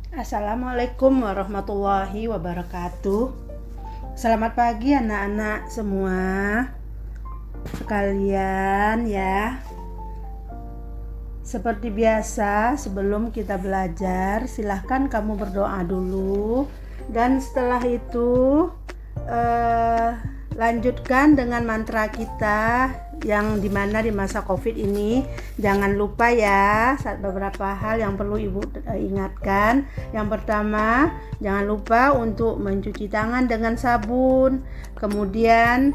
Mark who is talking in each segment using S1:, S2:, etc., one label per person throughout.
S1: Assalamualaikum warahmatullahi wabarakatuh. Selamat pagi anak-anak semua sekalian ya. Seperti biasa, sebelum kita belajar, silahkan kamu berdoa dulu. Dan setelah itu lanjutkan dengan mantra kita yang dimana di masa COVID ini jangan lupa ya beberapa hal yang perlu ibu ingatkan. Yang pertama, jangan lupa untuk mencuci tangan dengan sabun, kemudian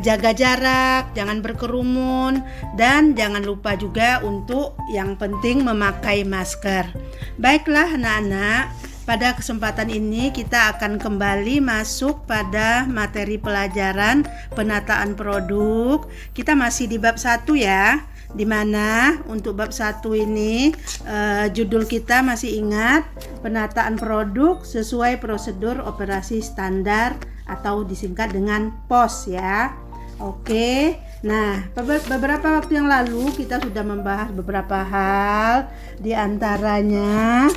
S1: jaga jarak, jangan berkerumun, dan jangan lupa juga untuk yang penting memakai masker. Baiklah anak-anak, pada kesempatan ini kita akan kembali masuk pada materi pelajaran penataan produk. Kita masih di bab 1 ya, dimana untuk bab 1 ini judul kita masih ingat, penataan produk sesuai prosedur operasi standar atau disingkat dengan POS ya. Oke, nah beberapa waktu yang lalu kita sudah membahas beberapa hal, diantaranya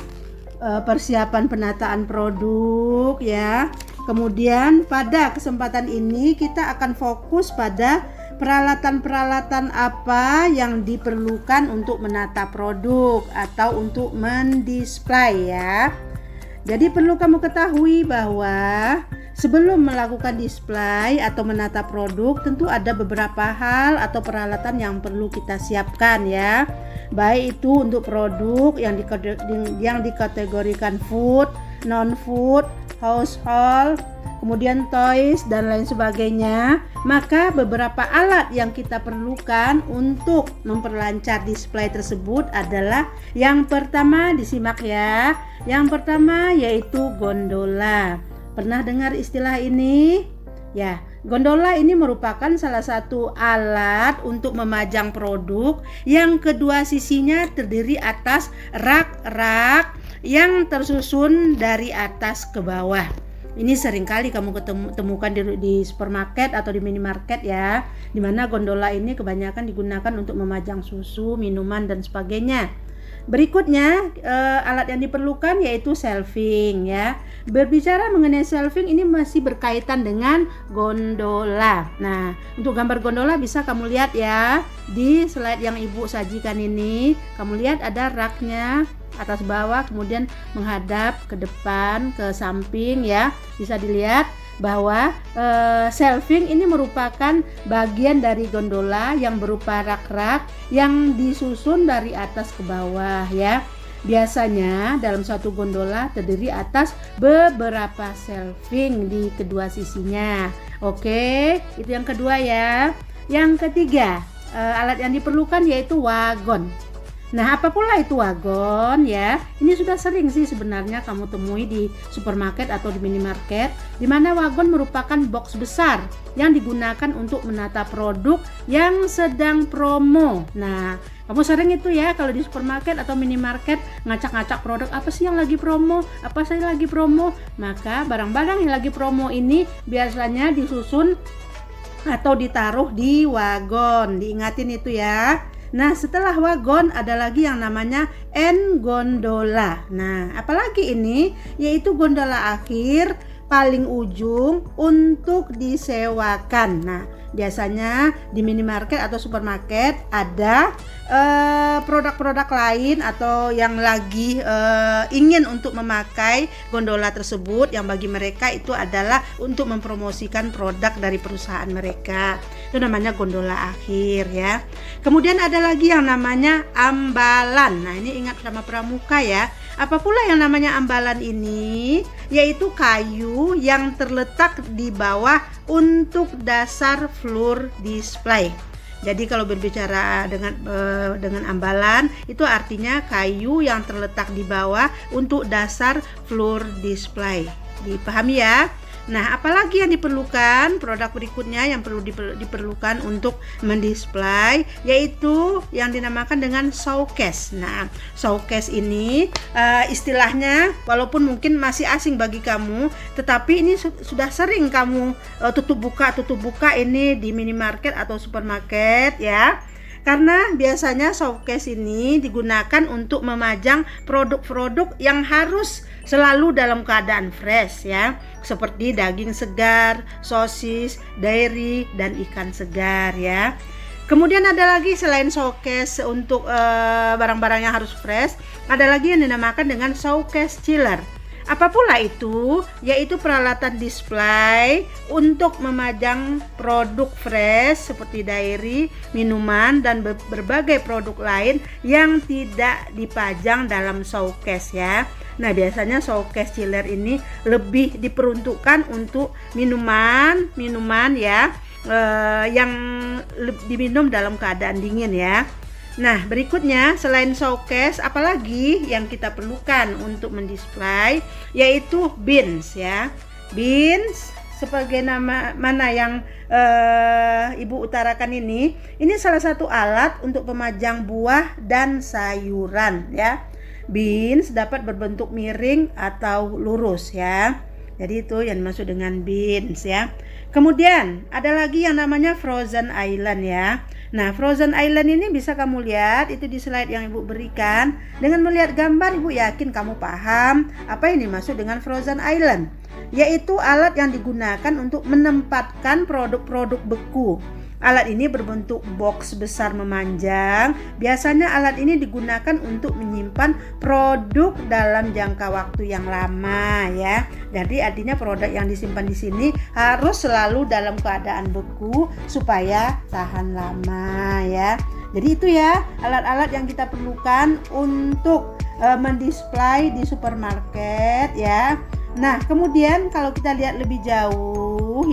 S1: persiapan penataan produk ya. Kemudian pada kesempatan ini kita akan fokus pada peralatan-peralatan apa yang diperlukan untuk menata produk atau untuk mendisplay ya. Jadi perlu kamu ketahui bahwa sebelum melakukan display atau menata produk, tentu ada beberapa hal atau peralatan yang perlu kita siapkan ya. Baik itu untuk produk yang dikategorikan food, non-food, household, kemudian toys dan lain sebagainya. Maka beberapa alat yang kita perlukan untuk memperlancar display tersebut adalah yang pertama, disimak ya. Yang pertama yaitu gondola. Pernah dengar istilah ini? Ya, gondola ini merupakan salah satu alat untuk memajang produk yang kedua sisinya terdiri atas rak-rak yang tersusun dari atas ke bawah. Ini seringkali kamu temukan di supermarket atau di minimarket ya, di mana gondola ini kebanyakan digunakan untuk memajang susu, minuman dan sebagainya. Berikutnya alat yang diperlukan yaitu shelving ya. Berbicara mengenai shelving ini masih berkaitan dengan gondola. Nah, untuk gambar gondola bisa kamu lihat ya di slide yang ibu sajikan ini. Kamu lihat ada raknya atas bawah, kemudian menghadap ke depan, ke samping ya. Bisa dilihat bahwa shelving ini merupakan bagian dari gondola yang berupa rak-rak yang disusun dari atas ke bawah ya. Biasanya dalam satu gondola terdiri atas beberapa shelving di kedua sisinya. Oke, itu yang kedua ya. Yang ketiga, alat yang diperlukan yaitu wagon. Nah, apa pula itu wagon ya? Ini sudah sering sih sebenarnya kamu temui di supermarket atau di minimarket, di mana wagon merupakan box besar yang digunakan untuk menata produk yang sedang promo. Nah, kamu sering itu ya kalau di supermarket atau minimarket ngacak-ngacak produk, apa sih yang lagi promo? Apa sih lagi promo? Maka barang-barang yang lagi promo ini biasanya disusun atau ditaruh di wagon. Diingatin itu ya. Nah, setelah wagon ada lagi yang namanya end gondola. Nah, apalagi ini? Yaitu gondola akhir paling ujung untuk disewakan. Nah, biasanya di minimarket atau supermarket ada produk-produk lain atau yang lagi ingin untuk memakai gondola tersebut, yang bagi mereka itu adalah untuk mempromosikan produk dari perusahaan mereka. Itu namanya gondola akhir ya. Kemudian ada lagi yang namanya ambalan. Nah, ini ingat sama pramuka ya. Apa pula yang namanya ambalan ini? Yaitu kayu yang terletak di bawah untuk dasar floor display. Jadi kalau berbicara dengan ambalan, itu artinya kayu yang terletak di bawah untuk dasar floor display. Dipahami ya? Nah, apalagi yang diperlukan? Produk berikutnya yang perlu diperlukan untuk mendisplay yaitu yang dinamakan dengan showcase. Nah, showcase ini istilahnya walaupun mungkin masih asing bagi kamu, tetapi ini sudah sering kamu tutup buka ini di minimarket atau supermarket ya. Karena biasanya showcase ini digunakan untuk memajang produk-produk yang harus selalu dalam keadaan fresh ya, seperti daging segar, sosis, dairy, dan ikan segar ya. Kemudian ada lagi selain showcase untuk barang-barang yang harus fresh, ada lagi yang dinamakan dengan showcase chiller. Apa pula itu? Yaitu peralatan display untuk memajang produk fresh seperti dairy, minuman, dan berbagai produk lain yang tidak dipajang dalam showcase ya. Nah, biasanya showcase chiller ini lebih diperuntukkan untuk minuman ya, yang diminum dalam keadaan dingin ya. Nah, berikutnya selain showcase, apalagi yang kita perlukan untuk mendisplay, yaitu bins ya. Bins sebagai mana yang Ibu utarakan ini salah satu alat untuk pemajang buah dan sayuran ya. Bins dapat berbentuk miring atau lurus ya. Jadi itu yang dimaksud dengan bins ya. Kemudian ada lagi yang namanya frozen island ya. Nah, frozen island ini bisa kamu lihat itu di slide yang Ibu berikan. Dengan melihat gambar, Ibu yakin kamu paham apa yang dimaksud dengan frozen island, yaitu alat yang digunakan untuk menempatkan produk-produk beku. Alat ini berbentuk box besar memanjang. Biasanya alat ini digunakan untuk menyimpan produk dalam jangka waktu yang lama ya. Jadi artinya produk yang disimpan di sini harus selalu dalam keadaan beku supaya tahan lama ya. Jadi itu ya alat-alat yang kita perlukan untuk mendisplay di supermarket ya. Nah, kemudian kalau kita lihat lebih jauh,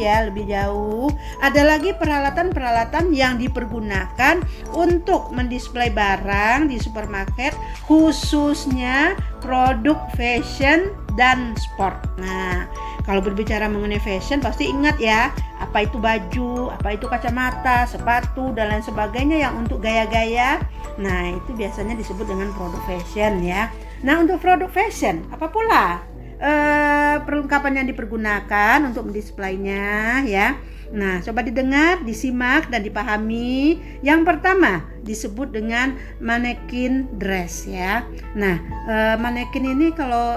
S1: ada lagi peralatan-peralatan yang dipergunakan untuk mendisplay barang di supermarket, khususnya produk fashion dan sport. Nah, kalau berbicara mengenai fashion pasti ingat ya, apa itu baju, apa itu kacamata, sepatu, dan lain sebagainya yang untuk gaya-gaya. Nah, itu biasanya disebut dengan produk fashion ya. Nah, untuk produk fashion, apa pula perlengkapan yang dipergunakan untuk mendisplaynya ya. Nah, coba didengar, disimak, dan dipahami. Yang pertama disebut dengan mannequin dress ya. Nah, mannequin ini kalau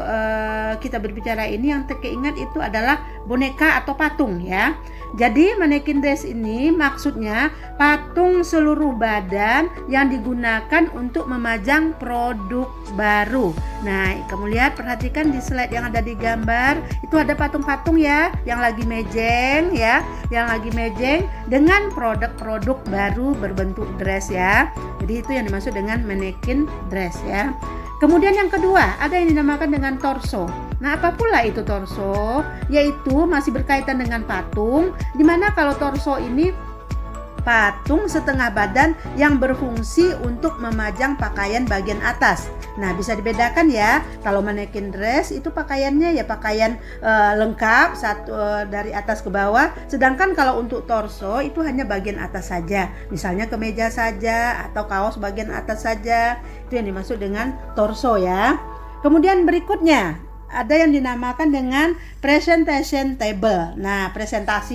S1: kita berbicara ini yang keingat itu adalah boneka atau patung ya. Jadi mannequin dress ini maksudnya patung seluruh badan yang digunakan untuk memajang produk baru. Nah, kamu lihat, perhatikan di slide yang ada di gambar, itu ada patung-patung ya, yang lagi mejeng ya, dengan produk-produk baru berbentuk dress ya. Jadi itu yang dimaksud dengan mannequin dress ya. Kemudian yang kedua, ada yang dinamakan dengan torso. Nah, apa pula itu torso? Yaitu masih berkaitan dengan patung, di mana kalau torso ini patung setengah badan yang berfungsi untuk memajang pakaian bagian atas. Nah, bisa dibedakan ya. Kalau mannequin dress itu pakaiannya ya pakaian lengkap dari atas ke bawah. Sedangkan kalau untuk torso itu hanya bagian atas saja. Misalnya kemeja saja atau kaos bagian atas saja. Itu yang dimaksud dengan torso ya. Kemudian berikutnya ada yang dinamakan dengan presentation table. Nah,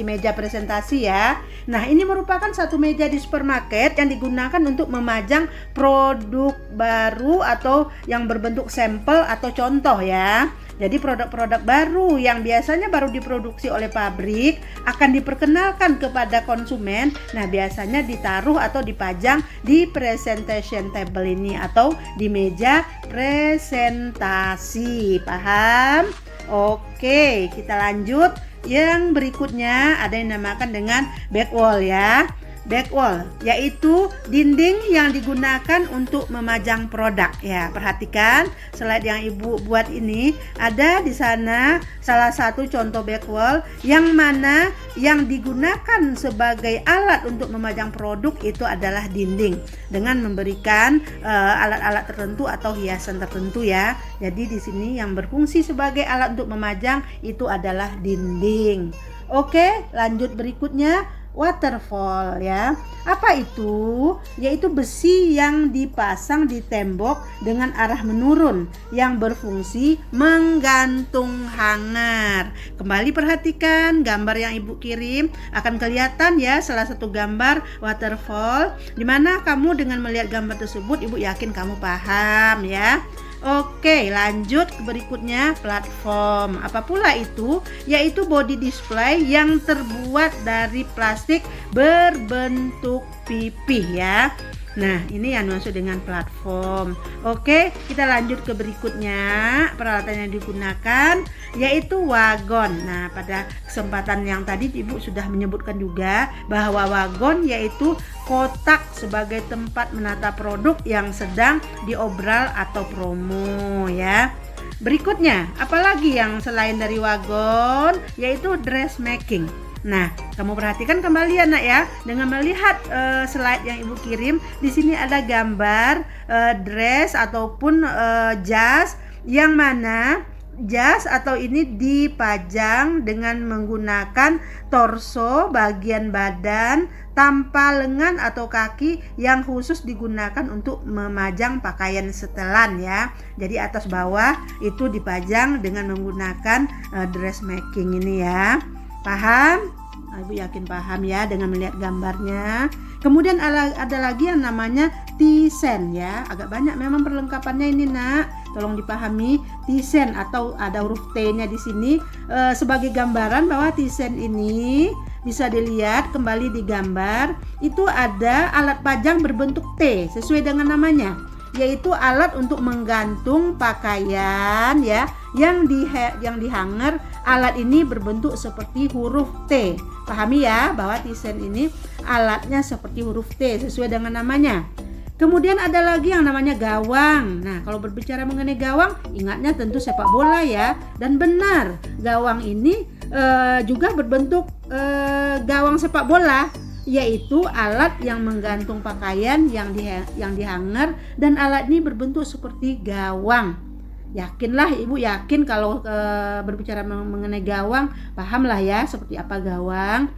S1: meja presentasi ya. Nah, ini merupakan satu meja di supermarket yang digunakan untuk memajang produk baru atau yang berbentuk sampel atau contoh ya. Jadi produk-produk baru yang biasanya baru diproduksi oleh pabrik akan diperkenalkan kepada konsumen. Nah, biasanya ditaruh atau dipajang di presentation table ini atau di meja presentasi. Paham? Oke, kita lanjut. Yang berikutnya ada yang dinamakan dengan back wall ya. Back wall yaitu dinding yang digunakan untuk memajang produk ya. Perhatikan slide yang Ibu buat ini, ada di sana salah satu contoh back wall yang mana yang digunakan sebagai alat untuk memajang produk itu adalah dinding dengan memberikan alat-alat tertentu atau hiasan tertentu ya. Jadi di sini yang berfungsi sebagai alat untuk memajang itu adalah dinding. Oke, lanjut berikutnya. waterfall ya. Apa itu? Yaitu besi yang dipasang di tembok dengan arah menurun yang berfungsi menggantung hanger. Kembali perhatikan gambar yang Ibu kirim, akan kelihatan ya salah satu gambar waterfall, di mana kamu dengan melihat gambar tersebut Ibu yakin kamu paham ya. Oke, lanjut ke berikutnya, platform. Apa pula itu? Yaitu body display yang terbuat dari plastik berbentuk pipih ya. Nah, ini yang dimaksud dengan platform. Oke, kita lanjut ke berikutnya. Peralatan yang digunakan yaitu wagon. Nah, pada kesempatan yang tadi Ibu sudah menyebutkan juga bahwa wagon yaitu kotak sebagai tempat menata produk yang sedang diobral atau promo ya. Berikutnya, apalagi yang selain dari wagon, yaitu dressmaking. Nah, kamu perhatikan kembali ya nak ya, dengan melihat slide yang Ibu kirim, di sini ada gambar dress ataupun jas, yang mana jas atau ini dipajang dengan menggunakan torso, bagian badan tanpa lengan atau kaki yang khusus digunakan untuk memajang pakaian setelan ya. Jadi atas bawah itu dipajang dengan menggunakan dressmaking ini ya. Paham? Ibu yakin paham ya dengan melihat gambarnya. Kemudian ada lagi yang namanya tisen ya. Agak banyak memang perlengkapannya ini nak. Tolong dipahami, tisen atau ada huruf T-nya di sini sebagai gambaran bahwa tisen ini bisa dilihat kembali di gambar. Itu ada alat pajang berbentuk T sesuai dengan namanya, yaitu alat untuk menggantung pakaian ya, yang dihanger. Alat ini berbentuk seperti huruf T. Pahami ya bahwa tisen ini alatnya seperti huruf T sesuai dengan namanya. Kemudian ada lagi yang namanya gawang. Nah, kalau berbicara mengenai gawang, ingatnya tentu sepak bola ya. Dan benar, gawang ini juga berbentuk gawang sepak bola, yaitu alat yang menggantung pakaian yang dihanger, dan alat ini berbentuk seperti gawang. Yakinlah, Ibu yakin kalau berbicara mengenai gawang, pahamlah ya seperti apa gawang.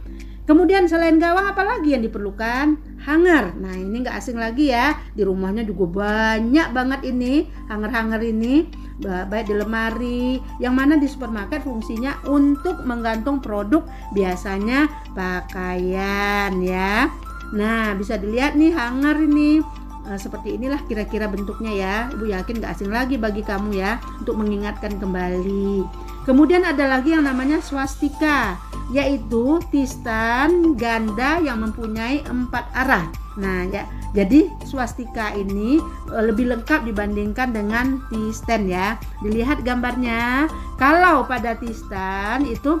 S1: Kemudian selain gawang apalagi yang diperlukan? Hanger. Nah, ini nggak asing lagi ya. Di rumahnya juga banyak banget ini hanger-hanger ini, baik di lemari, yang mana di supermarket fungsinya untuk menggantung produk, biasanya pakaian ya. Nah, bisa dilihat nih hanger ini. Seperti inilah kira-kira bentuknya ya. Ibu yakin gak asing lagi bagi kamu ya, untuk mengingatkan kembali. Kemudian ada lagi yang namanya swastika, yaitu tistan ganda yang mempunyai 4 arah. Nah ya, jadi swastika ini lebih lengkap dibandingkan dengan tistan ya. Dilihat gambarnya, kalau pada tistan itu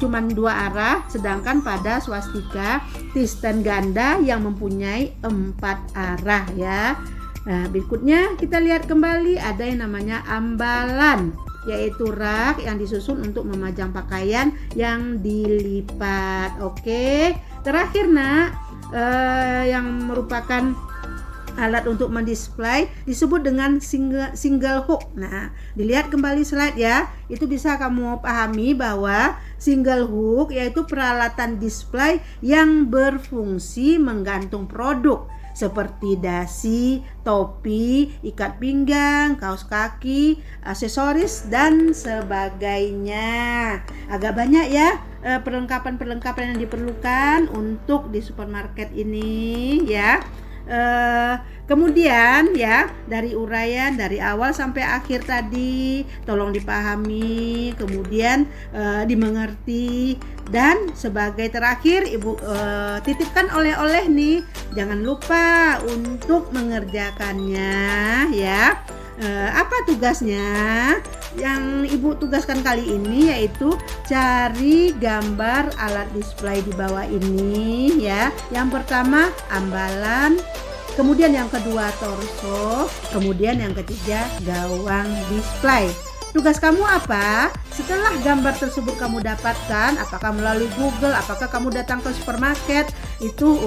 S1: cuma 2 arah, sedangkan pada swastika tistan ganda yang mempunyai 4 arah ya. Nah, berikutnya kita lihat kembali ada yang namanya ambalan, yaitu rak yang disusun untuk memajang pakaian yang dilipat. Oke, terakhir nak, yang merupakan alat untuk mendisplay disebut dengan single hook. Nah, dilihat kembali slide ya. Itu bisa kamu pahami bahwa single hook yaitu peralatan display yang berfungsi menggantung produk seperti dasi, topi, ikat pinggang, kaos kaki, aksesoris dan sebagainya. Agak banyak ya perlengkapan-perlengkapan yang diperlukan untuk di supermarket ini ya. Kemudian ya, dari uraian dari awal sampai akhir tadi tolong dipahami, kemudian dimengerti, dan sebagai terakhir Ibu titipkan oleh-oleh nih, jangan lupa untuk mengerjakannya ya. Apa tugasnya? Yang Ibu tugaskan kali ini yaitu cari gambar alat display di bawah ini ya. Yang pertama ambalan, kemudian yang kedua torso, kemudian yang ketiga gawang display. Tugas kamu apa? Setelah gambar tersebut kamu dapatkan, apakah melalui Google, apakah kamu datang ke supermarket, itu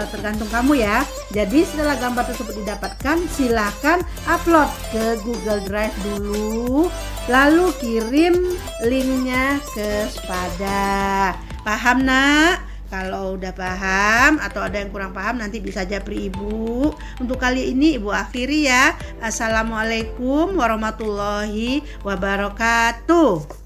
S1: tergantung kamu ya. Jadi setelah gambar tersebut didapatkan, silakan upload ke Google Drive dulu, lalu kirim linknya ke Spada. Paham nak? Kalau udah paham atau ada yang kurang paham nanti bisa japri Ibu. Untuk kali ini Ibu akhiri ya. Assalamualaikum warahmatullahi wabarakatuh.